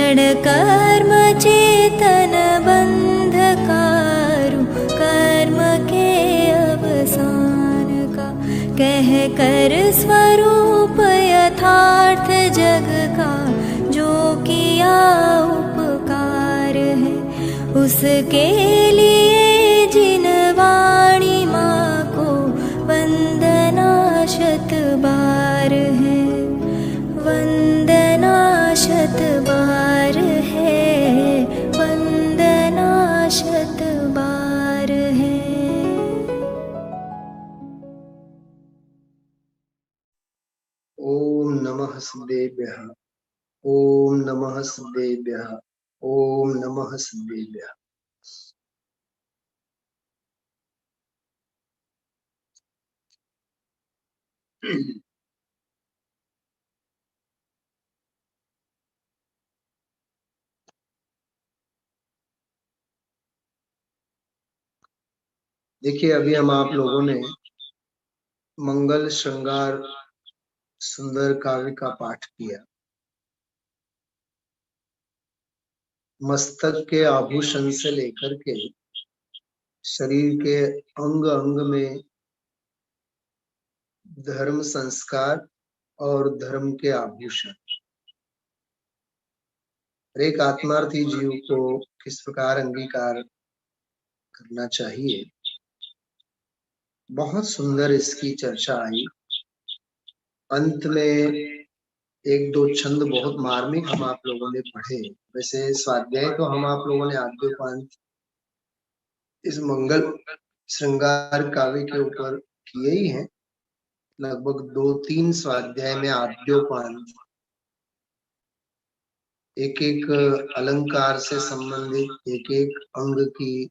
क्षण कर्म चेतन बंधकारु, कर्म के अवसान का कह कर स्वरूप यथार्थ जग का, जो किया उपकार है उसके लिए जिन वाणी माँ को वंदना शत बार है, वंदना शत बार है, वंदना शत बार है। ओम नमः सिद्धेभ्यः, ओम नमः सिद्धेभ्यः, ओम नमः सिद्धेभ्यः। देखिए, अभी हम आप लोगों ने मंगल श्रृंगार सुंदर काव्य का पाठ किया। मस्तक के आभूषण से लेकर के शरीर के अंग अंग में धर्म संस्कार और धर्म के आभूषण, एक आत्मार्थी जीव को किस प्रकार अंगीकार करना चाहिए, बहुत सुंदर इसकी चर्चा आई। अंत में एक दो छंद बहुत मार्मिक हम आप लोगों ने पढ़े। वैसे स्वाध्याय तो हम आप लोगों ने आद्योपांत इस मंगल श्रृंगार काव्य के ऊपर किए ही हैं। लगभग 2-3 स्वाध्याय में आद्योपांत एक एक अलंकार से संबंधित एक एक अंग की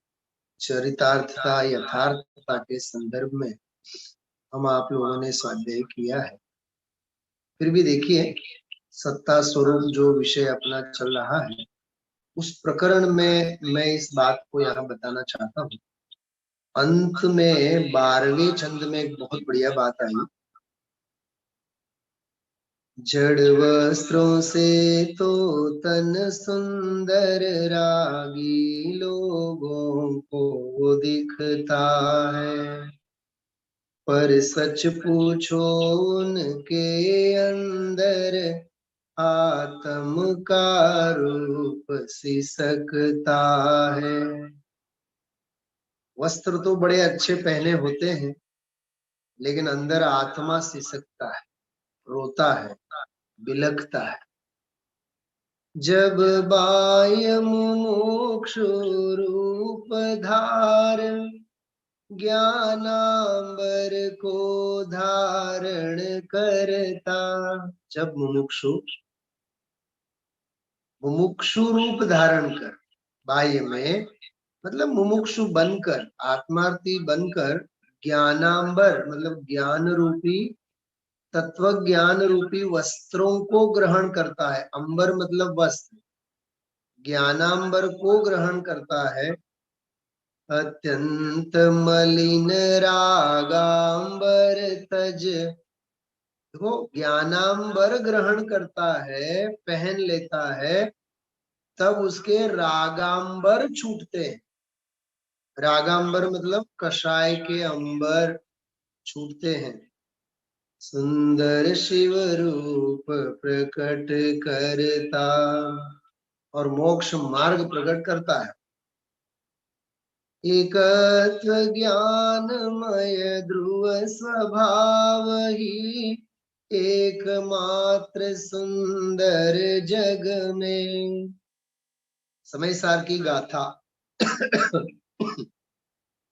चरितार्थता यथार्थता के संदर्भ में हम आप लोगों ने स्वाध्याय किया है। फिर भी देखिए, सत्ता स्वरूप जो विषय अपना चल रहा है, उस प्रकरण में मैं इस बात को यहाँ बताना चाहता हूँ। अंत में 12वें छंद में एक बहुत बढ़िया बात आई। जड़ वस्त्रों से तो तन सुंदर रागी लोगों को दिखता है, पर सच पूछो उनके अंदर आत्म का रूप सिसकता है। वस्त्र तो बड़े अच्छे पहने होते हैं, लेकिन अंदर आत्मा सिसकता है, रोता है, बिलखता है। जब बाह्य मुमुक्षु रूप धारण ज्ञानांबर को धारण करता, जब मुमुक्षु रूप धारण कर, बाह्य में मतलब मुमुक्षु बनकर, आत्मार्थी बनकर, ज्ञानांबर मतलब ज्ञान रूपी, तत्व ज्ञान रूपी वस्त्रों को ग्रहण करता है। अंबर मतलब वस्त्र, ज्ञानांबर को ग्रहण करता है। अत्यंत मलिन रागांबर तज, देखो ज्ञानांबर ग्रहण करता है, पहन लेता है, तब उसके रागांबर छूटते हैं। रागांबर मतलब कषाय के अंबर छूटते हैं। सुंदर शिव रूप प्रकट करता, और मोक्ष मार्ग प्रकट करता है। एकत्व ज्ञानमय ध्रुव स्वभाव ही एकमात्र सुंदर जग में। समय सार की गाथा।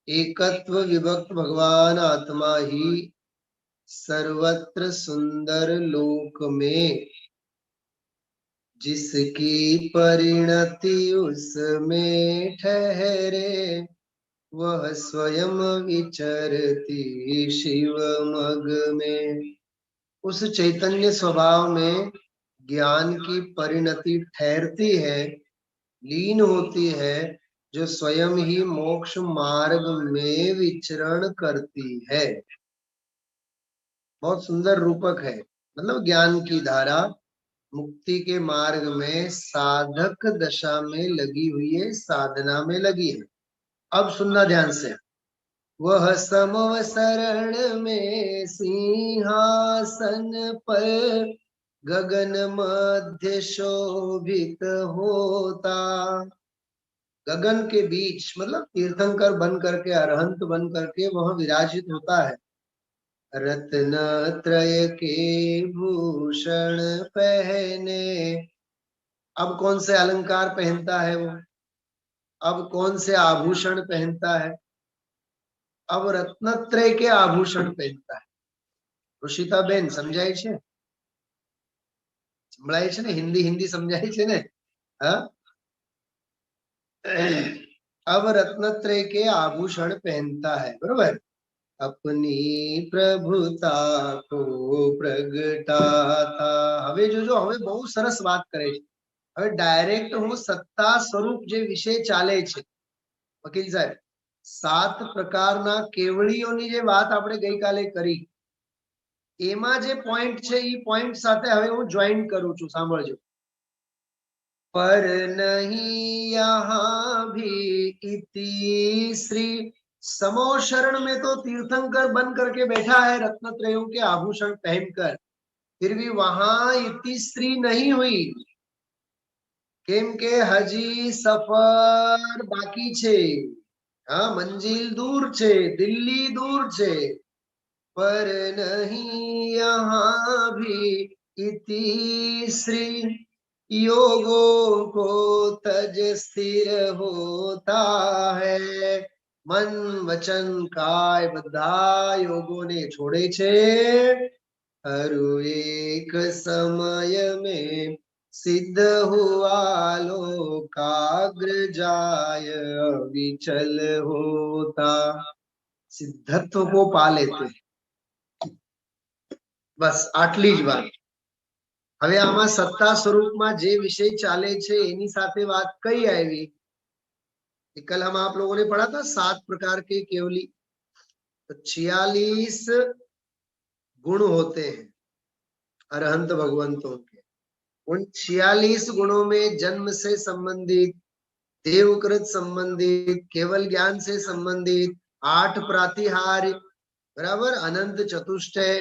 एकत्व विभक्त भगवान आत्मा ही सर्वत्र सुंदर लोक में, जिसकी परिणति उसमें ठहरे, वह स्वयं विचरती शिव मग में। उस चैतन्य स्वभाव में ज्ञान की परिणति ठहरती है, लीन होती है, जो स्वयं ही मोक्ष मार्ग में विचरण करती है। बहुत सुंदर रूपक है, मतलब ज्ञान की धारा मुक्ति के मार्ग में साधक दशा में लगी हुई है, साधना में लगी है। अब सुनना ध्यान से। वह समव शरण में सिंहासन पर गगन मध्य शोभित होता। गगन के बीच मतलब तीर्थंकर बन करके, अरहंत बन करके वह विराजित होता है। रत्न त्रय के भूषण पहने। अब कौन से अलंकार पहनता है वो? अब कौन से आभूषण पहनता है? अब रत्नत्रय के आभूषण पहनता है। ऋषिता बेन समझाय छे? संभळाय छे ने? हिंदी हिंदी समझाय छे ने? हाँ? अब रत्नत्रय के आभूषण पहनता है, बरोबर। अपनी प्रभुता को प्रगटाता। હવે જોજો, હવે બહુ સરસ વાત કરે છે। હવે ડાયરેક્ટ હું સત્તા સ્વરૂપ જે વિષય ચાલે છે વકીલ સાહેબ, 7 પ્રકારના કેવળીઓની જે વાત આપણે ગઈકાલે કરી, એમાં જે પોઈન્ટ છે એ પોઈન્ટ સાથે હવે હું જોઈન કરું છું, સાંભળજો। पर नहीं यहाँ भी इति श्री। समो शरण में तो तीर्थंकर बन करके बैठा है, रत्नत्रयों के आभूषण पहनकर, फिर भी वहां इति श्री नहीं हुई। केम के हजी सफर बाकी छे। हाँ, मंजिल दूर छे, दिल्ली दूर छे। पर नहीं यहाँ भी इति श्री। योगों को तज स्थिर होता है। मन वचन काय बधा योगों ने छोड़े छे। हरु एक समय में सिद्ध हुआ लोकाग्र जाय विचल होता। सिद्धत्व को पा लेते। बस आटली ज बात। હવે આમાં સત્તા સ્વરૂપમાં જે વિષય ચાલે છે એની સાથે વાત કઈ આવી? कल हम आप लोगों ने पढ़ा था 7 प्रकार के केवली। तो 46 गुण होते हैं अरहंत भगवंतों के। उन 46 गुणों में जन्म से संबंधित, देवकृत संबंधित, केवल ज्ञान से संबंधित 8 प्रातिहार्य, बराबर, अनंत चतुष्टय,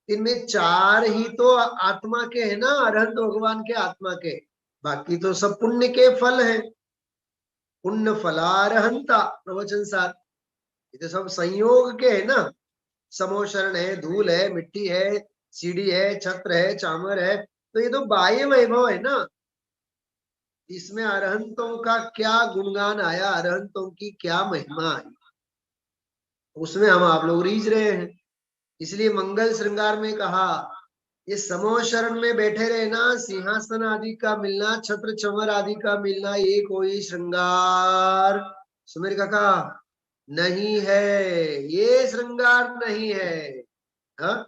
इनमें 4 ही तो आत्मा के है ना, अरहंत भगवान के आत्मा के। बाकी तो सब पुण्य के फल हैं। पुण्य फलारहंता प्रवचन साथ, ये तो सब संयोग के है ना। समोशरण है, धूल है, मिट्टी है, सीढ़ी है, छत्र है, चामर है, तो ये तो बाह्य वैभव है ना। इसमें अरहंतों का क्या गुणगान आया, अरहंतों की क्या महिमा आई, उसमें हम आप लोग रीझ रहे हैं। इसलिए मंगल श्रृंगार में कहा, ये समूह शरण में बैठे रहना, सिंहासन आदि का मिलना, छत्र चमर आदि का मिलना, ये कोई श्रृंगार, सुमेर काका, नहीं है। ये श्रृंगार नहीं है। हाँ,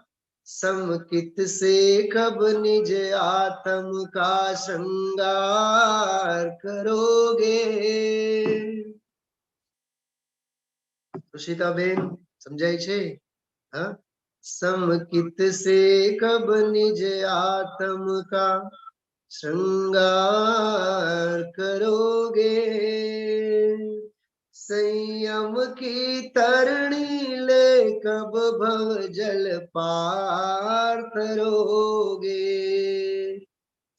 समकित से कब निज आत्म का श्रृंगार करोगे। ऋषिता बेन समझाई छे? हाँ, समकित से कब निज आत्म का श्रृंगार करोगे। संयम की तरणी ले कब भव जल पार करोगे।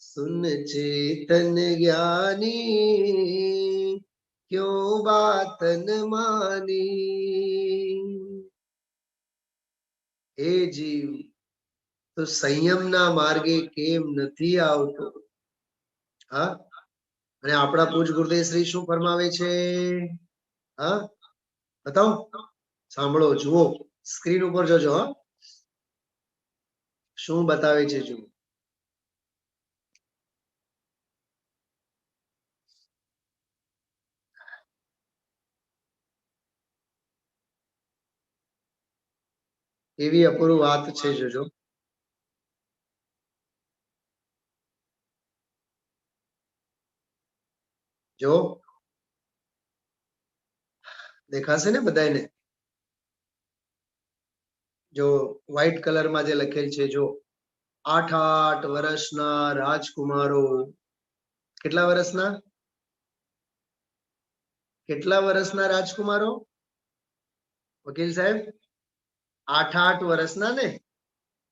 सुन चेतन ज्ञानी क्यों बात न मानी। हे जीव, तो संयमना मार्गे केम નથી આવતો? હા, અને આપણા પૂજ ગુરુદેવ શ્રી શું ફરમાવે છે? હા, બતાવો, સાંભળો, જુઓ, સ્ક્રીન ઉપર જોજો। હા, શું બતાવે છે જુઓ। એવી અપૂર્વ વાત છે, જોજો। જો દેખાશે ને બધાને? જો વ્હાઈટ કલરમાં જે લખેલ છે, જો 8 વર્ષના રાજકુમારો, કેટલા વર્ષના? કેટલા વર્ષના રાજકુમારો વકીલ સાહેબ? 8 વર્ષના ને.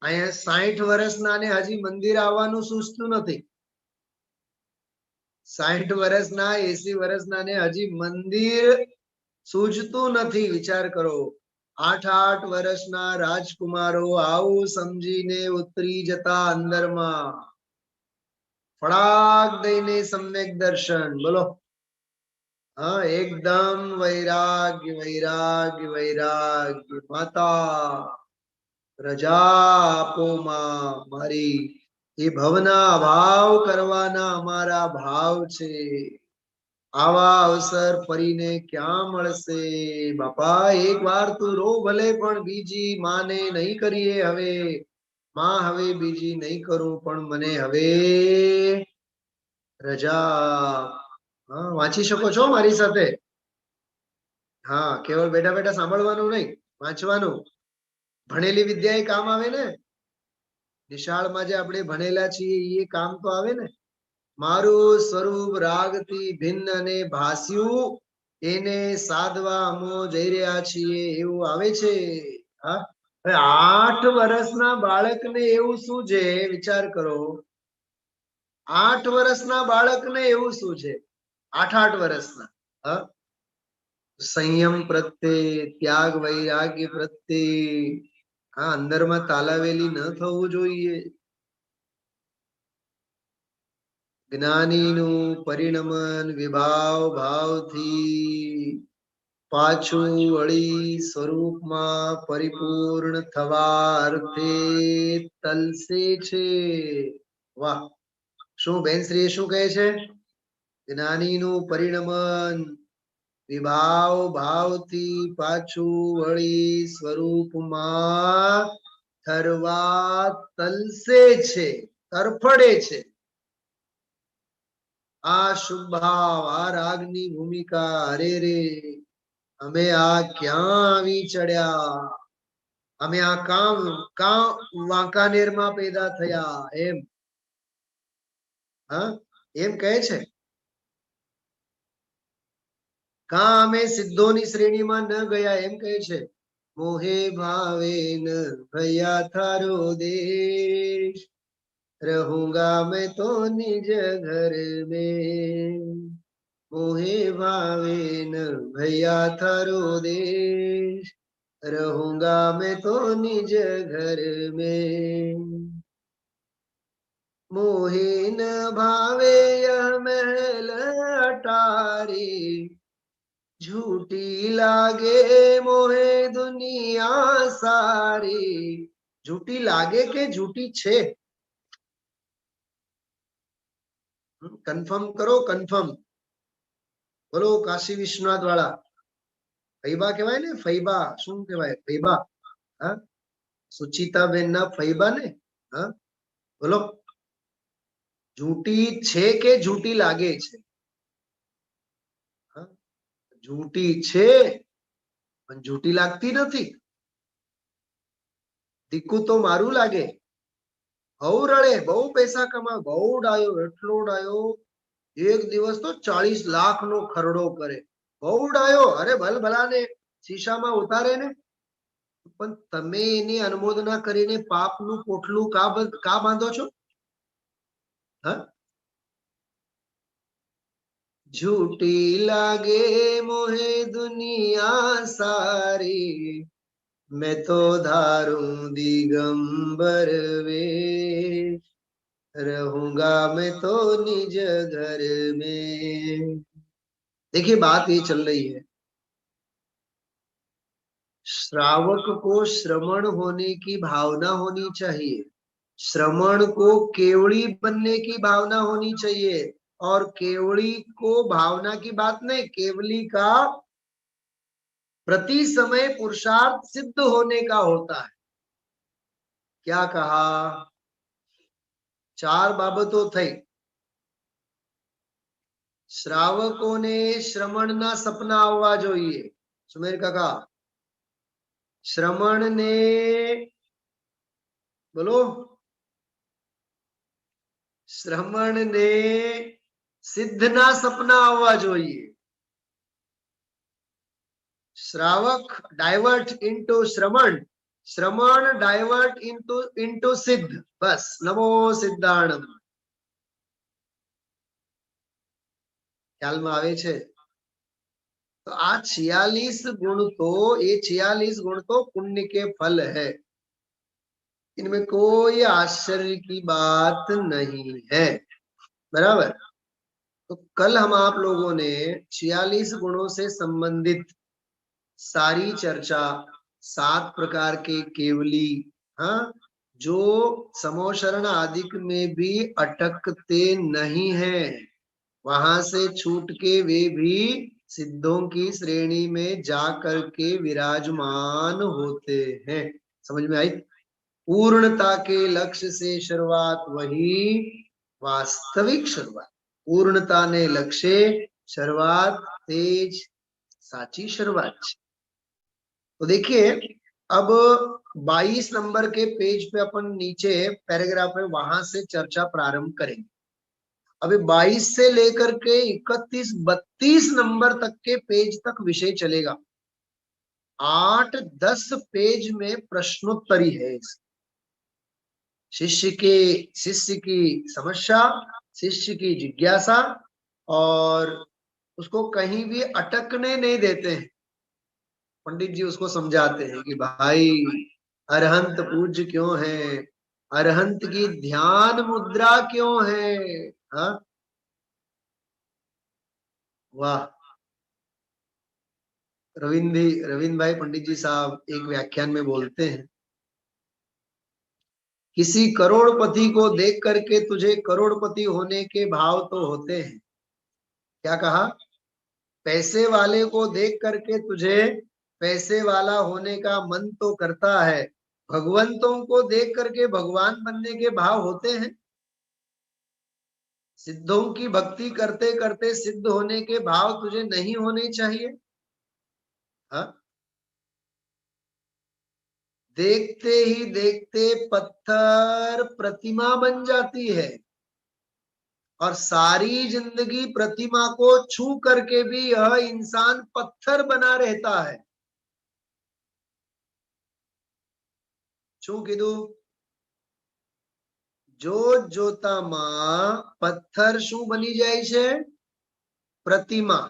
અહીંયા 60 વર્ષના ને હજી મંદિર આવવાનું સૂચતું નથી. 60 વર્ષના 80 વર્ષના ને હજી મંદિર સૂચતું નથી. વિચાર કરો, 8 વર્ષના રાજકુમારો આવું સમજીને ઉતરી જતા અંદરમાં, ફડાક દઈને સમ્યક દર્શન. બોલો. હા, એકદમ વૈરાગ્ય વૈરાગ્ય વૈરાગ્ય. માતા રજા આપો માં, મારી એ ભવના ભાવ કરવાના અમારા ભાવ છે. આવા અવસર ફરીને ક્યાં મળશે બાપા? એક વાર તું રો ભલે, પણ બીજી માને નહીં કરીએ હવે. માં હવે બીજી નહીં કરું, પણ મને હવે રજા. હા, વાંચી શકો છો મારી સાથે? હા, કેવળ બેઠા બેઠા સાંભળવાનું નહીં, વાંચવાનું. ભણેલી વિદ્યા એ કામ આવે ને. નિશાળમાં જે આપણે ભણેલા છીએ એ કામ તો આવે ને. મારું સ્વરૂપ રાગથી ભિન્ન અને ભાસ્યું, એને સાધવા અમો જઈ રહ્યા છીએ, એવું આવે છે. હા, 8 વર્ષના બાળકને એવું શું છે? વિચાર કરો. 8 વર્ષના બાળકને એવું શું છે? 8 વર્ષના. હા, સંયમ પ્રત્યે, ત્યાગ વૈરાગ્ય પ્રત્યે, હા, અંદરમાં તાલાવેલી ન થવું જોઈએ. જ્ઞાનીનું પરિણમન વિભાવ ભાવથી પાછું વળી સ્વરૂપમાં પરિપૂર્ણ થવા અર્થે તલસે છે. વાહ! શું બેનશ્રી શું કહે છે? જ્ઞાનીનું પરિણમન વિભાવ ભાવથી પાછું વળી સ્વરૂપમાં ઠરવા તલસે છે, તરફડે છે. આ શુભ ભાવ, આ રાગની ભૂમિકા, અરે રે અમે આ ક્યાં આવી ચડ્યા, અમે આ કાં વાંકાનેરમાં પેદા થયા, એમ. હા, એમ કહે છે. કાં અમે સિદ્ધોની શ્રેણીમાં ન ગયા, એમ કહે છે. મોહે ભાવે ન ભયા થારો દેશ, रहूंगा मैं तो निज घर में, मोहे भावे न भैया थारो देश, रहूंगा मैं तो निज घर में, मोहे न भावे यह महल अटारी, झूठी लागे मोहे दुनिया सारी. झूठी लागे કે झूठी છે? કન્ફર્મ કરો, કન્ફર્મ બોલો. કાશી વિશ્વનાથ વાળા ફૈબા કહેવાય ને? ફૈબા શું કહેવાય? ફૈબા. હા, સુચિતાબેન ના ફૈબા ને. હા, બોલો. झूठी છે કે झूठी લાગે છે? झूठी છે પણ झूठी લાગતી નથી. દીકુ તો મારું લાગે. બહુ રડે, બહુ પૈસા કમાવે, બહુ ડાયો, એટલો ડાયો, એક દિવસ તો 40 લાખ નો ખરડો કરે. બહુ ડાયો, અરે ભલભલાને શીશામાં ઉતારે ને. પણ તમે એની અનુમોદના કરીને પાપનું પોટલું કા બાંધો છો? હા, झूठी लागे मोहे दुनिया सारी, मैं तो धारूं दिगंबर वेश, रहूंगा मैं तो निज घर में. देखिए बात ये चल रही है, श्रावक को श्रवण होने की भावना होनी चाहिए, श्रवण को केवड़ी बनने की भावना होनी चाहिए. और केवड़ी को भावना की बात नहीं, केवली का प्रति समय पुरुषार्थ सिद्ध होने का होता है. क्या कहा? 4 બાબતો થઈ. શ્રાવકોને શ્રવણના સપના આવવા જોઈએ. સુમેર કાકા, શ્રવણને બોલો श्रमण ने सिद्धना सपना આવવા જોઈએ. श्रावक डाइवर्ट इनटू श्रमण, श्रमण डाइवर्ट इनटू सिद्ध. बस नमो सिद्धाणम. ख्यालમાં આવે છે? तो आ 46 गुण तो, ये 46 गुण तो पुण्य के फल है. इनमें कोई आश्चर्य की बात नहीं है. बराबर. तो कल हम आप लोगों ने 46 गुणों से संबंधित सारी चर्चा, 7 प्रकार के केवली, हाँ, जो समोशरण आदि में भी अटकते नहीं है, वहां से छूट के वे भी सिद्धों की श्रेणी में जा करके विराजमान होते हैं. समझ में आई? पूर्णता के लक्ष्य से शुरुआत वही वास्तविक शुरुआत. पूर्णता ने लक्ष्य शुरुआत तेज साची शुरुआत. तो देखिए अब 22 नंबर के पेज पे अपन नीचे पैराग्राफ में वहां से चर्चा प्रारंभ करेंगे. अभी 22 से लेकर के 31-32 नंबर तक के पेज तक विषय चलेगा. 8-10 पेज में प्रश्नोत्तरी है. शिष्य की समस्या, शिष्य की जिज्ञासा, और उसको कहीं भी अटकने नहीं देते हैं. पंडित जी उसको समझाते हैं कि भाई अरहंत पूज्य क्यों है, अरहंत की ध्यान मुद्रा क्यों है. हाँ, वाह. रविंद्र भाई पंडित जी साहब एक व्याख्यान में बोलते हैं, किसी करोड़पति को देख करके तुझे करोड़पति होने के भाव तो होते हैं. क्या कहा? पैसे वाले को देख करके तुझे पैसे वाला होने का मन तो करता है, भगवंतों को देख करके भगवान बनने के भाव होते हैं. सिद्धों की भक्ति करते करते सिद्ध होने के भाव तुझे नहीं होने चाहिए. हाँ, देखते ही देखते पत्थर प्रतिमा बन जाती है, और सारी जिंदगी प्रतिमा को छू करके भी यह इंसान पत्थर बना रहता है. छू कीधु? जो जोताમાં પથ્થર શું બની જાય છે? પ્રતિમા.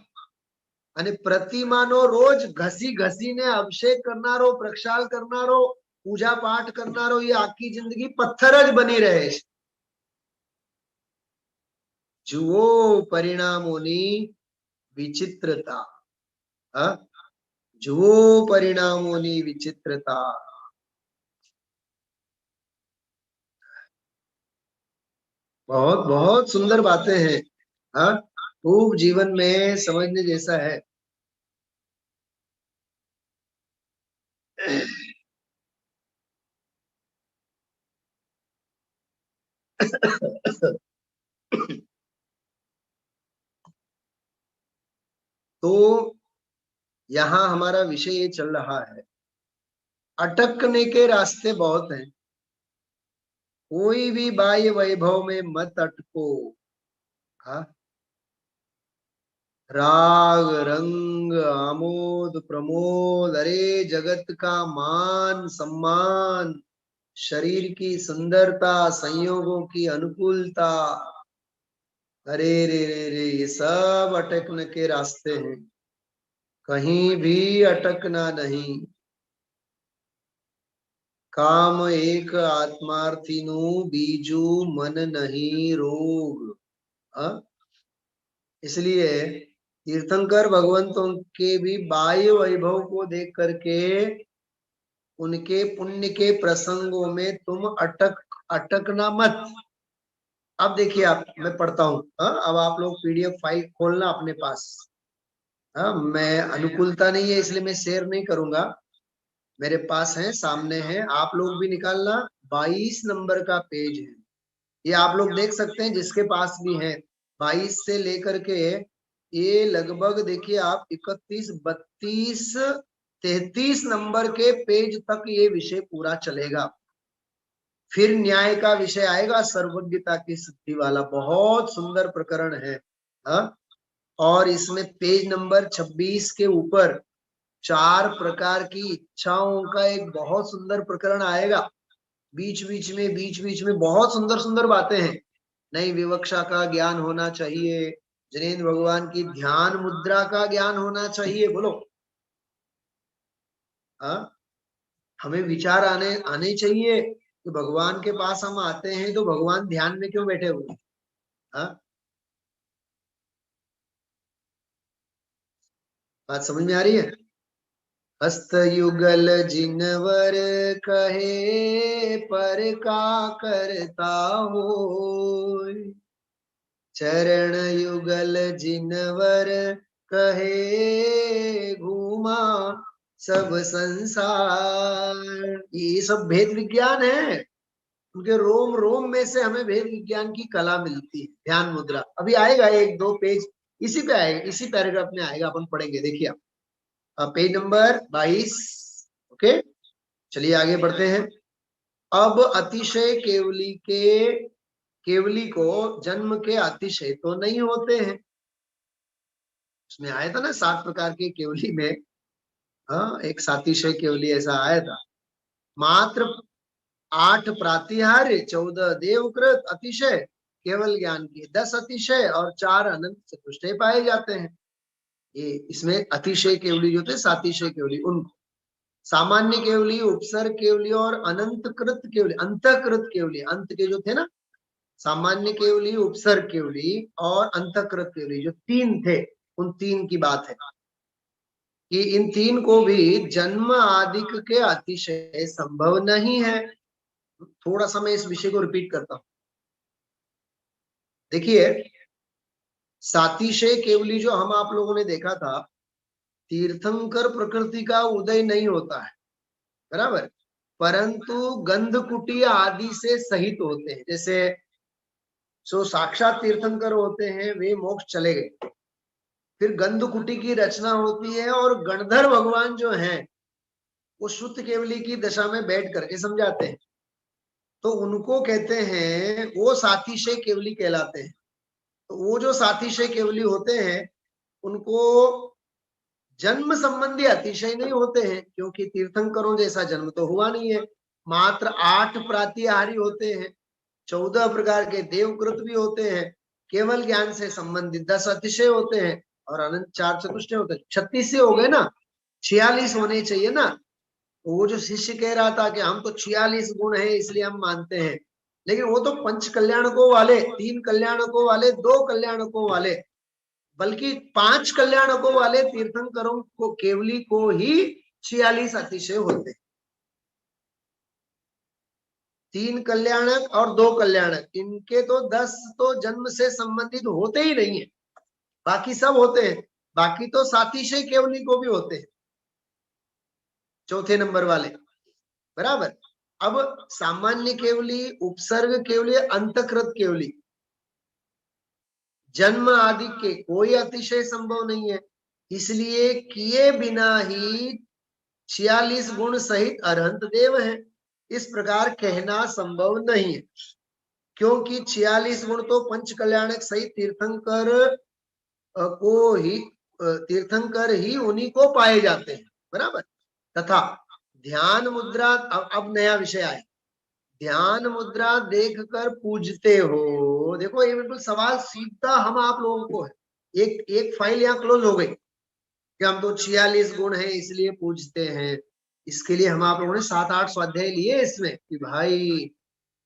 અને પ્રતિમાનો રોજ ઘસી ઘસીને અભિષેક કરનારો, પ્રક્ષાલ કરનારો, પૂજા પાઠ કરનારો, એ આખી જિંદગી પથ્થર જ બની રહે છે. જુઓ પરિણામોની વિચિત્રતા. હા, જુઓ પરિણામોની વિચિત્રતા. बहुत बहुत सुंदर बातें हैं. हाँ, खूब जीवन में समझने जैसा है. तो यहाँ हमारा विषय ये चल रहा है, अटकने के रास्ते बहुत हैं. कोई भी बाह्य वैभव में मत अटको. हाँ, राग रंग आमोद प्रमोद, अरे जगत का मान सम्मान, शरीर की सुंदरता, संयोगों की अनुकूलता, अरे रे रे रे, ये सब अटकने के रास्ते हैं. कहीं भी अटकना नहीं. काम एक आत्मार्थीनु बीजू मन नहीं रोग. हाँ, इसलिए तीर्थंकर भगवंतों के भी बाह्य वैभव को देख करके उनके पुण्य के प्रसंगों में तुम अटकना मत. अब देखिए, आप, मैं पढ़ता हूँ. अब आप लोग पीडीएफ फाइल खोलना अपने पास. हाँ, मैं अनुकूलता नहीं है इसलिए मैं शेयर नहीं करूंगा, मेरे पास है, सामने है, आप लोग भी निकालना. 22 नंबर का पेज है, ये आप लोग देख सकते हैं जिसके पास भी है. 22 से लेकर के ये लगभग देखिए आप 31, 32, 33 नंबर के पेज तक ये विषय पूरा चलेगा. फिर न्याय का विषय आएगा, सर्वज्ञता की सिद्धि वाला, बहुत सुंदर प्रकरण है। हाँ, और इसमें पेज नंबर 26 के ऊपर 4 प्रकार की इच्छाओं का एक बहुत सुंदर प्रकरण आएगा। बीच बीच में बहुत सुंदर सुंदर बातें हैं। नई विवक्षा का ज्ञान होना चाहिए, जिनेन्द्र भगवान की ध्यान मुद्रा का ज्ञान होना चाहिए। बोलो, हाँ, हमें विचार आने आने चाहिए कि भगवान के पास हम आते हैं तो भगवान ध्यान में क्यों बैठे हुए। हाँ, बात समझ में आ रही है? हस्त युगल जिनवर कहे पर का करता हो, चरण युगल जिनवर कहे घूमा सब संसार। ये सब भेद विज्ञान है, उनके रोम रोम में से हमें भेद विज्ञान की कला मिलती है। ध्यान मुद्रा अभी आएगा, 1-2 पेज इसी पे आएगा, इसी पैराग्राफ में आएगा, अपन पढ़ेंगे। देखिए आप पेज नंबर 22। ओके, चलिए आगे बढ़ते हैं। अब अतिशय केवली को जन्म के अतिशय तो नहीं होते हैं। उसमें आया था ना 7 प्रकार के केवली में, हाँ, एक सातिशय केवली ऐसा आया था। मात्र 8 प्रातिहार्य, 14 देवकृत अतिशय केवल ज्ञान के, 10 अतिशय और 4 अनंत चतुष्टय पाए जाते हैं। ये इसमें अतिशय केवली जो थे, सातिशय केवली, उनको सामान्य केवली, उपसर्ग केवली और अनंतकृत केवली, अंतकृत केवली, अंत के जो थे ना, सामान्य केवली, उपसर्ग केवली और अंतकृत केवली, जो 3 थे, उन 3 की बात है कि इन 3 को भी जन्म आदिक के अतिशय संभव नहीं है। थोड़ा सा मैं इस विषय को रिपीट करता हूं। देखिए, सातिशय केवली जो हम आप लोगों ने देखा था, तीर्थंकर प्रकृति का उदय नहीं होता है, बराबर, परंतु गंध कुटी आदि से सहित होते हैं। जैसे जो साक्षात तीर्थंकर होते हैं वे मोक्ष चले गए, फिर गंध कुटी की रचना होती है और गणधर भगवान जो हैं वो शुद्ध केवली की दशा में बैठ करके समझाते हैं, तो उनको कहते हैं, वो सातिशय केवली कहलाते हैं। तो वो जो सातिशय केवली होते हैं उनको जन्म संबंधी अतिशय नहीं होते हैं, क्योंकि तीर्थंकरों जैसा जन्म तो हुआ नहीं है। मात्र 8 प्रातिहारी होते हैं, 14 प्रकार के देवकृत भी होते हैं, केवल ज्ञान से संबंधित 10 अतिशय होते हैं और अनंत 4 चतुष्टय होते हैं। 36 से हो गए ना, 46 होने चाहिए ना। वो जो शिष्य कह रहा था कि हम तो 46 गुण है इसलिए हम मानते हैं, लेकिन वो तो 5 कल्याणकों वाले, 3 कल्याणकों वाले, 2 कल्याणकों वाले, बल्कि 5 कल्याणकों वाले तीर्थंकरों को केवली को ही 46 अतिशय होते। 3 कल्याणक और 2 कल्याणक, इनके तो 10 तो जन्म से संबंधित होते ही नहीं है, बाकी सब होते हैं। बाकी तो सातिशय केवली को भी होते हैं, चौथे नंबर वाले, बराबर। अब सामान्य केवली, उपसर्ग केवली, अंतकृत केवली, जन्म आदि के कोई अतिशय संभव नहीं है, इसलिए किए बिना ही 46 गुण सहित अरहंत देव है। इस प्रकार कहना संभव नहीं है, क्योंकि 46 गुण तो पंच कल्याणक सहित तीर्थंकर ही उन्हीं को पाए जाते हैं, बराबर। तथा ध्यान मुद्रा, अब नया विषय आए, ध्यान मुद्रा देखकर पूजते हो। देखो ये बिल्कुल सवाल सीधा हम आप लोगों को है। एक फाइल यहाँ क्लोज हो गई कि हम तो 46 गुण है इसलिए पूजते हैं। इसके लिए हम आप लोगों ने 7-8 स्वाध्याय लिए इसमें कि भाई,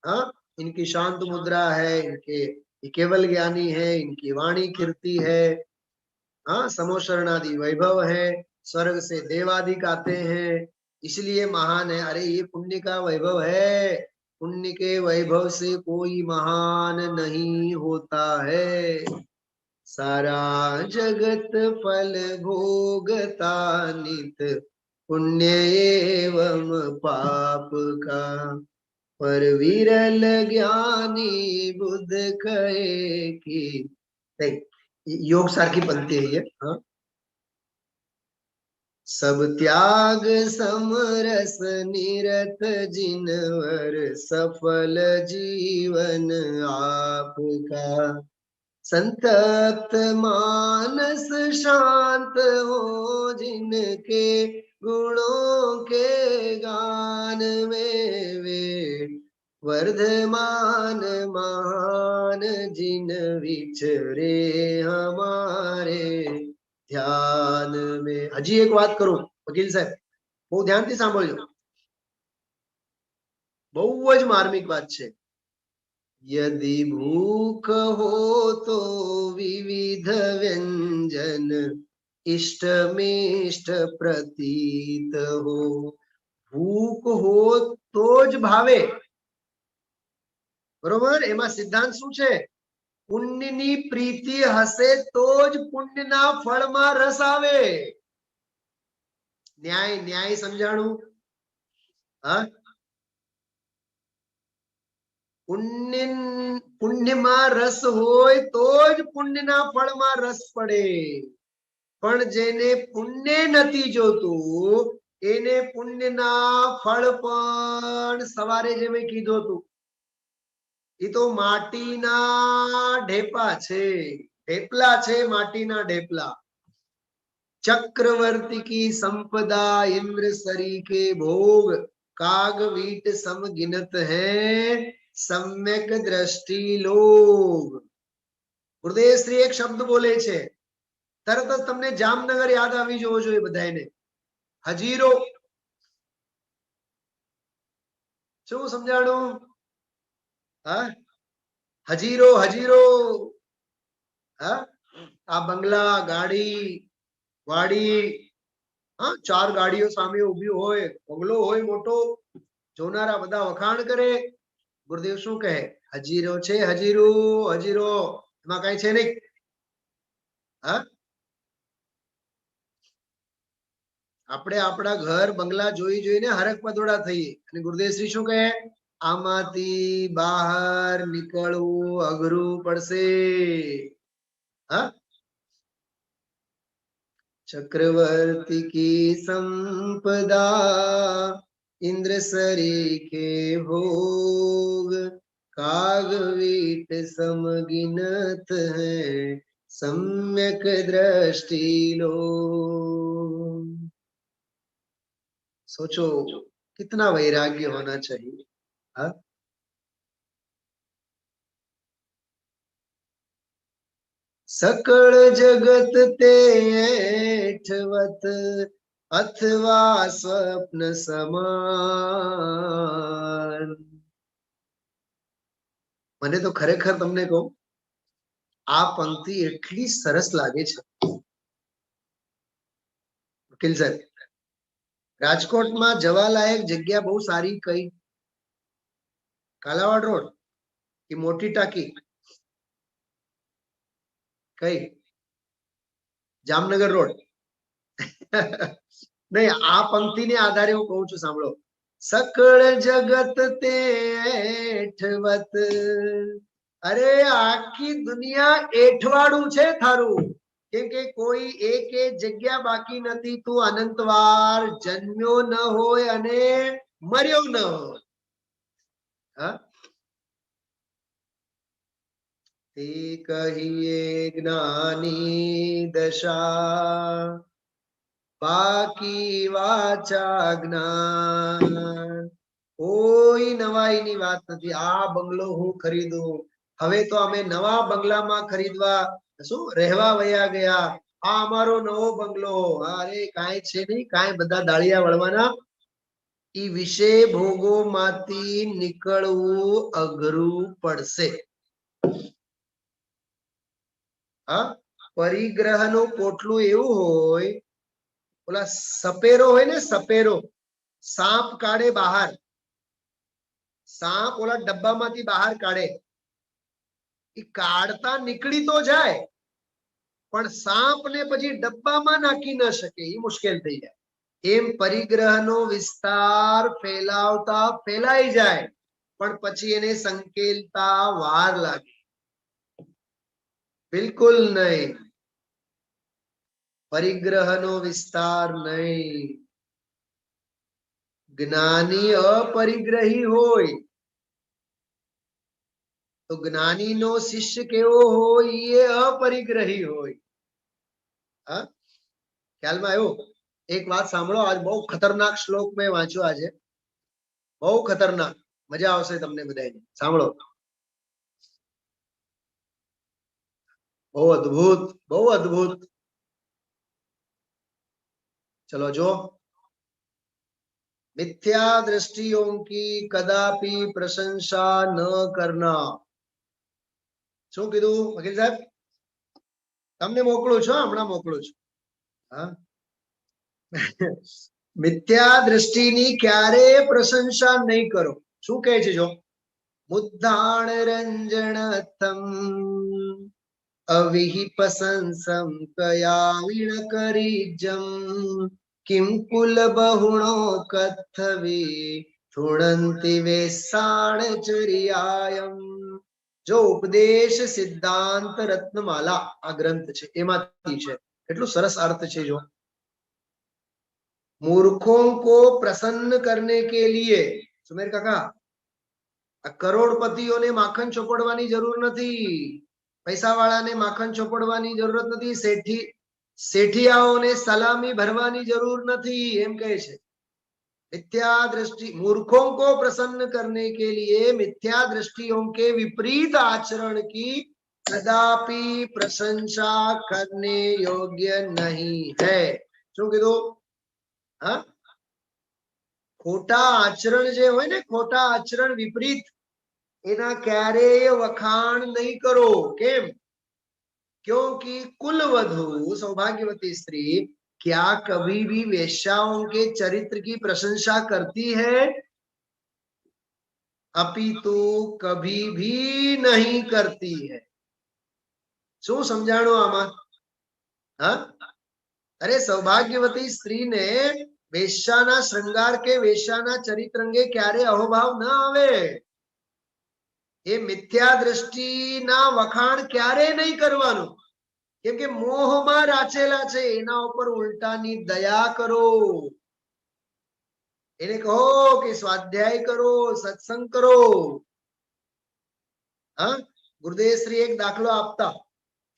हाँ, इनकी शांत मुद्रा है, ये केवल ज्ञानी है, इनकी वाणी कीर्ति है, हाँ, समोशरणादि वैभव है, स्वर्ग से देवादिक आते हैं इसलिए महान है। अरे ये पुण्य का वैभव है, पुण्य के वैभव से कोई महान नहीं होता है। सारा जगत फल भोगता नित, पुण्य एवं पाप का, पर विरल ज्ञानी बुध कहे कि योग सार की पंक्ति है ये। हाँ, सब त्याग समरस निरत जिनवर सफल जीवन आपका। संतप्त मानस शांत हो जिनके गुणों के गान में वे। वर्धमान महान जिन विचरे हमारे ध्यान में। हजी एक बात करूं वकील साहब, બહુ ધ્યાનથી સાંભળજો, બહુ જ માર્મિક વાત છે। यदि भूख हो तो विविध व्यंजन इष्ट मिष्ट प्रतीत हो। भूख हो तो ज भावे, बरोबर। एमा सिद्धांत શું છે? પુણ્યની પ્રીતિ હશે તો જ પુણ્યના ફળમાં રસ આવે। ન્યાય ન્યાય સમજાણું? હા, પુણ્યમાં રસ હોય તો જ પુણ્યના ફળમાં રસ પડે। પણ જેને પુણ્ય નથી જોતું એને પુણ્યના ફળ પણ સવારે જે મેં કીધું હતું એ તો માટીના ઢેપા છે, ઢેપલા છે, માટીના ઢેપલા। चक्रवर्ती की संपदा इंद्र सरी के भोग काग वीट सम गिनत है सम्यक दृष्टि लोग। गुरुदेव श्री एक शब्द बोले छे, तरत ज तमने जामनगर याद आवी जवो जोईए बधाने। हजीरो શું સમજાણું? હા, હજીરો હજીરો। હા, આ બંગલા ગાડી વાડી, હા, 4 ગાડીઓ સામે ઊભી હોય, બંગલો હોય મોટો, જોનારા બધા વખાણ કરે। ગુરુદેવ શું કહે? હજીરો છે, હજીરો હજીરો, એમાં કઈ છે નહીં। હા, આપણે આપણા ઘર બંગલા જોઈ જોઈને હરખ પદોડા થઈએ અને ગુરુદેવ શ્રી શું કહે? આમાંથી બહાર નીકળવું અઘરું પડશે। હા, चक्रवर्ती की संपदा इंद्र सरी के भोग कागवीट समगिनत है सम्यक दृष्टि लो। सोचो कितना वैराग्य होना चाहिए। हाँ, सकल जगत ते ऐठवत अथवा स्वप्न समान। મને તો ખરેખર તમને કહું, આ પંક્તિ એટલી સરસ લાગે છે વકીલ સાહેબ। રાજકોટમાં જવાલાયક જગ્યા બહુ સારી કઈ? કાલાવાડ રોડ કે મોટી ટાંકી? કઈ? જામનગર રોડ? નહીં, આ પંક્તિને આધારે હું કહું છું, સાંભળો। सकल जगत ते ऐठवत, अरे आखी दुनिया एठवाड़ू छे थारू, केम के कोई एक जग्या बाकी नथी। तू अनंतवार जन्म्यो न होय अने मर्यो न होय। हाँ, ते कहिए ज्ञानी दशा बाकी वाचा ज्ञान। कोई नवाई नी बात नहीं। आ बंगलो हूँ खरीदू, हवे तो अमे नवा बंगला में खरीदवा शू रहवा वया गया। आ अमारो नवो बंगलो, अरे काई छे नहीं, काई बधा दाळिया वळवाना। ई विषे भोगो माथी निकळवू अघरू पड़शे। हाँ, परिग्रह नो पोटलू एवुं होय, ओला सपेरो होय ने, सपेरो सांप काढे बहार, सांप ओला डब्बा मांथी बहार काढे, ई काढता निकળી तो जाए पण सांप ने पछी डब्बामां नाखी न शके, ई मुश्केल थई जाय। एम परिग्रहनो विस्तार फैलावता फैलाई जाए पण पछी एने संकेलता वार लागे। बिल्कुल नहीं। પરિગ્રહનો વિસ્તાર નહીં. જ્ઞાની અપરિગ્રહી હોય તો જ્ઞાનીનો શિષ્ય કેવો હોય? એ અપરિગ્રહી હોય. હા, ખ્યાલમાં આવ્યો? એક વાત સાંભળો, આજ બહુ ખતરનાક શ્લોક મેં વાંચ્યો આજે, બહુ ખતરનાક, મજા આવશે તમને બધાને. સાંભળો, બહુ અદ્ભુત, બહુ અદ્ભુત. चलो जो मिथ्या दृष्टियों की कदापि प्रशंसा न करना. શું કીધું વકીલ સાહેબ? તમને મોકલું છું, હમણાં મોકલું છું. હા, મિથ્યા દ્રષ્ટિની ક્યારે પ્રશંસા નહીં કરો. શું કહે છે? જો મુદ્દાણ રંજનતમ અવિહિપસંસમ કયા વિણ કરીજમ કિમ કુલ બહુણો કથવી થોડંતિ વેસાણ ચરિયાયમ. જો ઉપદેશ સિદ્ધાંત રત્નમાલા આ ગ્રંથ છે, એમાંથી છે. કેટલું સરસ અર્થ છે. જો मूर्खों को प्रसन्न करने के लिए, सुमेर काका, કરોડપતિઓને માખણ ચોપડવાની જરૂર નથી, પૈસાવાળાને માખણ ચોપડવાની જરૂરત નથી, શેઠિયાઓને સલામી ભરવાની જરૂર નથી, એમ કહે છે. मिथ्या दृष्टि, मूर्खों को प्रसन्न करने के लिए मिथ्या दृष्टियों के विपरीत आचरण की कदापि प्रशंसा करने योग्य नहीं है. શું કીધું? હા, ખોટા આચરણ જે હોય ને, ખોટા આચરણ વિપરીત, એના ક્યારેય વખાણ નહીં કરો. કેમ? क्योंकि कुलवधू सौभाग्यवती स्त्री क्या कभी भी वेश्याओं के चरित्र की प्रशंसा करती है? अपितु कभी भी नहीं करती है. શું સમજાણું આમાં? હા, અરે સૌભાગ્યવતી સ્ત્રીને વેશ્યાના શ્રૃંગાર કે વેશ્યાના ચરિત્ર અંગે ક્યારે અહોભાવ ન આવે. એ મિથ્યા દ્રષ્ટિના વખાણ ક્યારે નહીં કરવાનું, કેમ કે મોહમાં રાચેલા છે. એના ઉપર ઉલટાની દયા કરો. એને કહો કે સ્વાધ્યાય કરો, સત્સંગ કરો. હા, ગુરુદેવ શ્રી એક દાખલો આપતા,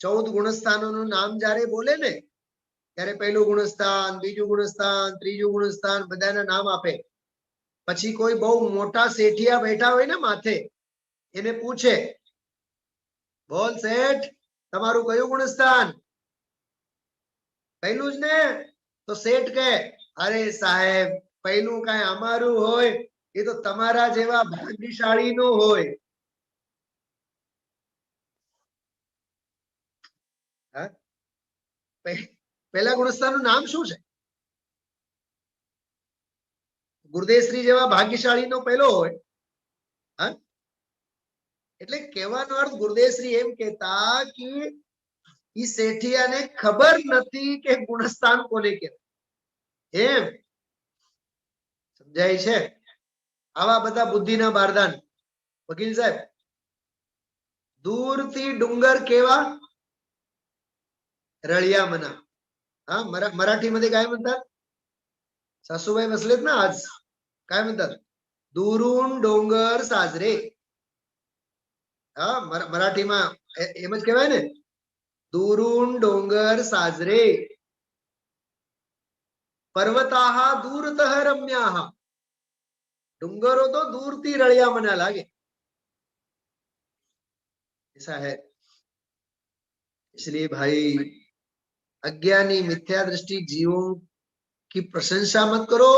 14 ગુણસ્થાનોનું નામ જ્યારે બોલે ને ત્યારે પહેલું ગુણસ્થાન, બીજું ગુણસ્થાન, ત્રીજું ગુણસ્થાન, બધાના નામ આપે. પછી કોઈ બહુ મોટા શેઠિયા બેઠા હોય ને માથે, એને પૂછે, બોલ શેઠ, તમારું કયું ગુણસ્થાન? પહેલું જ ને? તો શેઠ કહે, અરે સાહેબ, પહેલું કઈ અમારું હોય, એ તો તમારા જેવા ભાગ્યશાળી નું હોય. પહેલા ગુણસ્થાન નું નામ શું છે? ગુરુદેવ શ્રી જેવા ભાગ્યશાળી નો પહેલો હોય. હા, એટલે કહેવાનો અર્થ ગુરુદેવ શ્રી એમ કહેતા કે ઈ શેઠિયાને ખબર નથી કે ગુણસ્થાન કોને કહેવાય. એમ સમજાય છે? આવા બધા બુદ્ધિના બારદાન. વકીલ સાહેબ, દૂરથી ડુંગર કેવા? रळियामना. हा, मराठीमध्ये काय म्हणतात? सासूबाई बसलेत ना आज, काय म्हणतात? दुरून डोंगर साजरे. हा, मराठीમાં એમ જ કહેવાય ને, दुरून डोंगर साजरे, पर्वताः दूरतः रम्याः. डुंगरो तो दूरથી रळियामना लागे. ऐसा है. इसलिए भाई, अज्ञानी मिथ्या दृष्टि जीवों की प्रशंसा मत करो,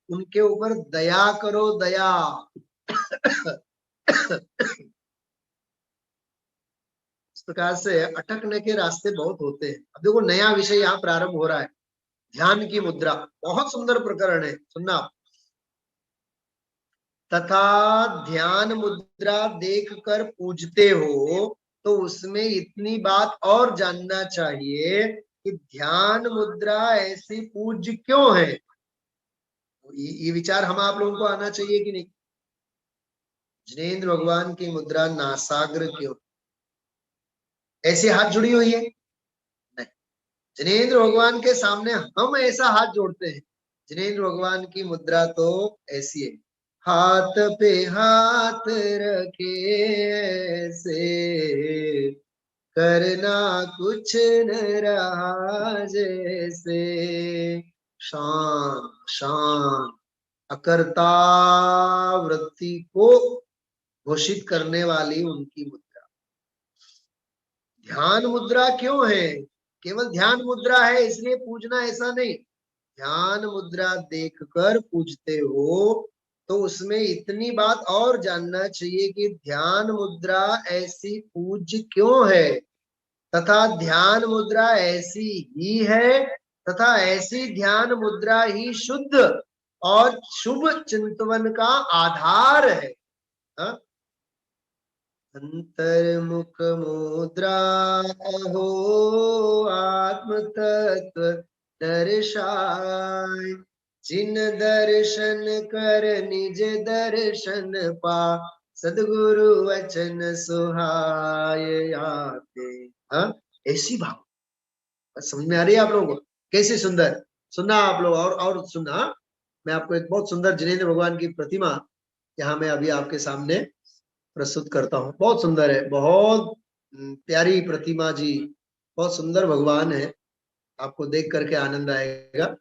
उनके ऊपर दया करो. दया. इस प्रकार से अटकने के रास्ते बहुत होते हैं. अब देखो, नया विषय यहाँ प्रारंभ हो रहा है, ध्यान की मुद्रा. बहुत सुंदर प्रकरण है, सुनना. तथा ध्यान मुद्रा देखकर पूजते हो तो उसमें इतनी बात और जानना चाहिए कि ध्यान मुद्रा ऐसी पूज्य क्यों है. ये विचार हम आप लोगों को आना चाहिए कि नहीं? जिनेंद्र भगवान की मुद्रा नासाग्र क्यों? ऐसे हाथ जुड़ी हुई है? नहीं. जिनेंद्र भगवान के सामने हम ऐसा हाथ जोड़ते हैं। जिनेंद्र भगवान की मुद्रा तो ऐसी है, हाथ पे हाथ रखे ऐसे, करना कुछ न रहा जैसे, शांत शांत, अकर्ता वृत्ति को घोषित करने वाली उनकी मुद्रा। ध्यान मुद्रा क्यों है? केवल ध्यान मुद्रा है इसलिए पूजना ऐसा नहीं। ध्यान मुद्रा देखकर पूजते हो तो उसमें इतनी बात और जानना चाहिए कि ध्यान मुद्रा ऐसी पूज्य क्यों है, तथा ध्यान मुद्रा ऐसी ही है, तथा ऐसी ध्यान मुद्रा ही शुद्ध और शुभ चिंतन का आधार है। हा? अंतर्मुख मुद्रा हो आत्म तत्व दर्शाय, जिन दर्शन कर निज दर्शन पा, सदगुरु वचन सुहाय आते। हाँ, ऐसी भाव समझ में आ रही है आप लोगों को? कैसी सुंदर, सुनना आप लोग और सुनना। मैं आपको एक बहुत सुंदर जिनेंद्र भगवान की प्रतिमा यहाँ मैं अभी आपके सामने प्रस्तुत करता हूँ। बहुत सुंदर है, बहुत प्यारी प्रतिमा जी, बहुत सुंदर भगवान है, आपको देख करके आनंद आएगा।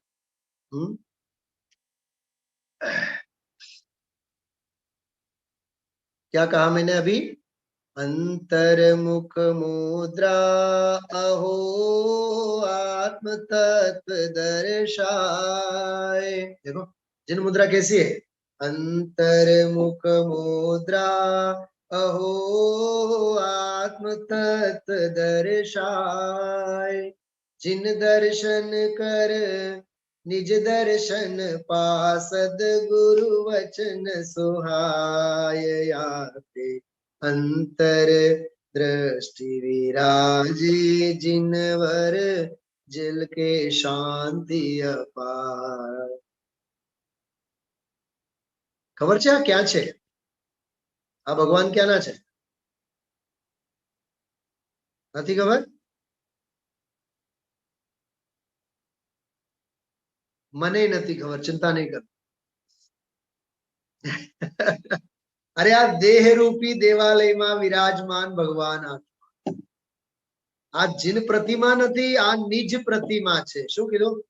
क्या कहा मैंने अभी? अंतर्मुख मुद्रा अहो आत्म तत्व दर्शाए। देखो जिन मुद्रा कैसी है, अंतर्मुख मुद्रा अहो आत्म तत्व दर्शाए, जिन दर्शन कर निज दर्शन पा, सद्गुरु वचन सुहाय आते। अंतर दृष्टि विराजे जिनवर, जिल के शांति अपार। खबर છે क्या છે? આ ભગવાન ક્યાંના છે? નથી ખબર? મને નથી ખબર, चिंता नहीं कर। अरे आ देह रूपी देवालय में विराजमान भगवान आ जिन प्रतिमा नहीं, आ निज प्रतिमा छे। शू कीधुं?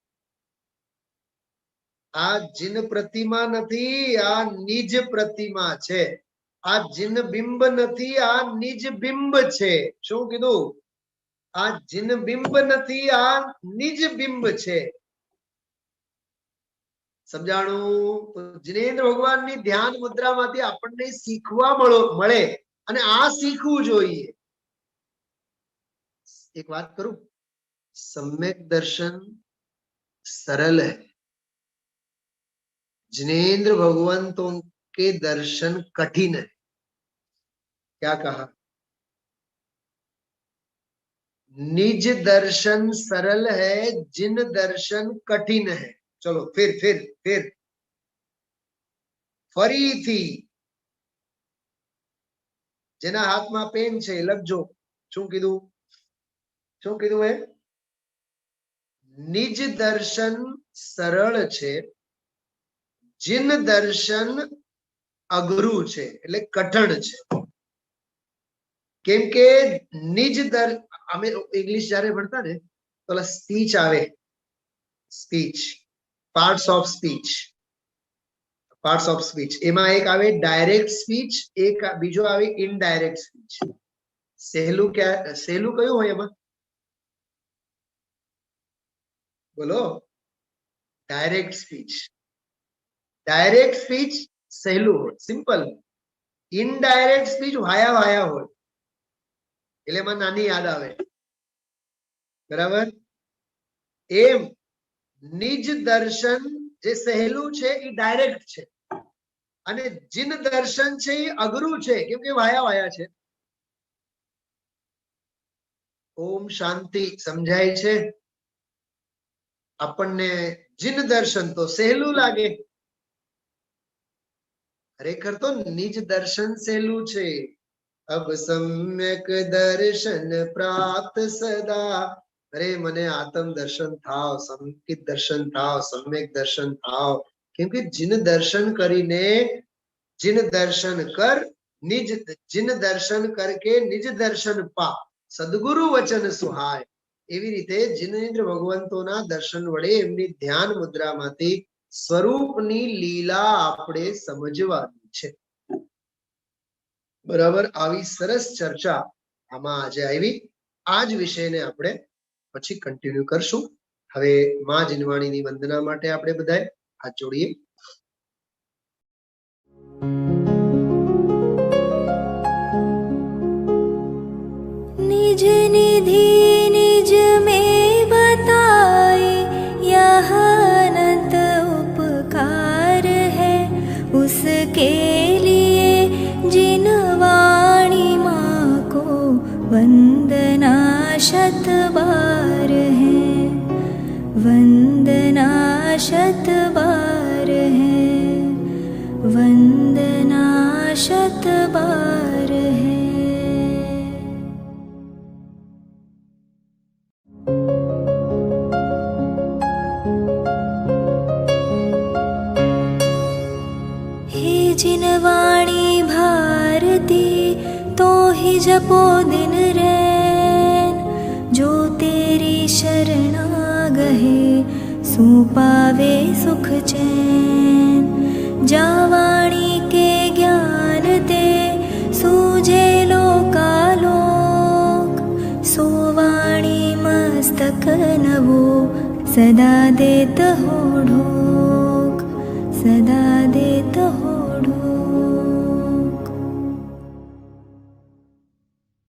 आ जिन प्रतिमा नहीं, आ निज प्रतिमा छे। आ जिन बिंब नहीं, आ निज बिंब छे। शू कीधुं? आ जिन बिंब नहीं, आ निज बिंब छे। समझाणु? जिनेंद्र भगवान ની ध्यान मुद्रा मांथी આપણને શીખવા મળે અને આ શીખવું જોઈએ। एक बात करूं, सम्यक दर्शन सरल है, जिनेंद्र भगवंतों के दर्शन कठिन है। क्या कहा? निज दर्शन सरल है, जिन दर्शन कठिन है। चलो फिर फरीथी जेना हाथ में पेन छे लखजो। शू कीधुं? शू कीधुं है? निज दर्शन सरल छे, जिन दर्शन अघरू छे એટલે કઠણ છે। કેમ કે નિજ અમે इंग्लिश જ્યારે ભણતા ને તો સ્પીચ આવે, speech, parts of speech, parts of speech एमा एक आवे डायरेक्ट स्पीच, एक बीजो आवे इनडायरेक्ट स्पीच। सहेलू क्या, सहेलू कयो होय एमा? बोलो। डायरेक्ट स्पीच, डायरेक्ट स्पीच सहेलू हो, simple. Indirect speech via via हो એટલે મને નાની याद आवे। बराबर? एम निज दर्शन जे सहेलू छे ई डायरेक्ट छे અને जिन दर्शन छे ई अघरू छे केम के वाया वाया छे। ओम शांति समझाय छे? આપણને जिन दर्शन तो सहेलू लागे, खरेखर तो निज दर्शन सहेलू छे। अब सम्यक दर्शन प्राप्त सदा, અરે મને આત્મ દર્શન થાવ, સંકિત દર્શન થાવ, સમ્યક દર્શન થાવ, કેમ કે જીન દર્શન કરીને जिन दर्शन कर निज, जिन दर्शन करके निज दर्शन पा, सदगुरु वचन सुहाय। એવી રીતે જીનેન્દ્ર ભગવંતોના દર્શન વડે એમની ધ્યાન મુદ્રામાંથી સ્વરૂપની લીલા આપણે સમજવાની છે। બરાબર, આવી સરસ ચર્ચા આમાં આજે આવી। આ જ વિષયને આપણે પછી કન્ટિન્યુ કરશું। હવે માં જીનવાણીની વંદના માટે આપણે બધાએ હાથ જોડીએ। निज निधि निज में बताए, यह अनंत उपकार है उसके लिए जिन वाणी माँ को वंदना शत बार है, वंदना शत बार है, वंदना शत बार है। हे जिनवाणी भारती तो ही जपो दिन रैन, जो तेरी शरणा गहे सो पावे सुख चैन। जा वाणी के ज्ञान ते सूझे लोकालोक, सो वाणी मस्तक नवो सदा देत हो ढोक, सदा देत हो ढोक।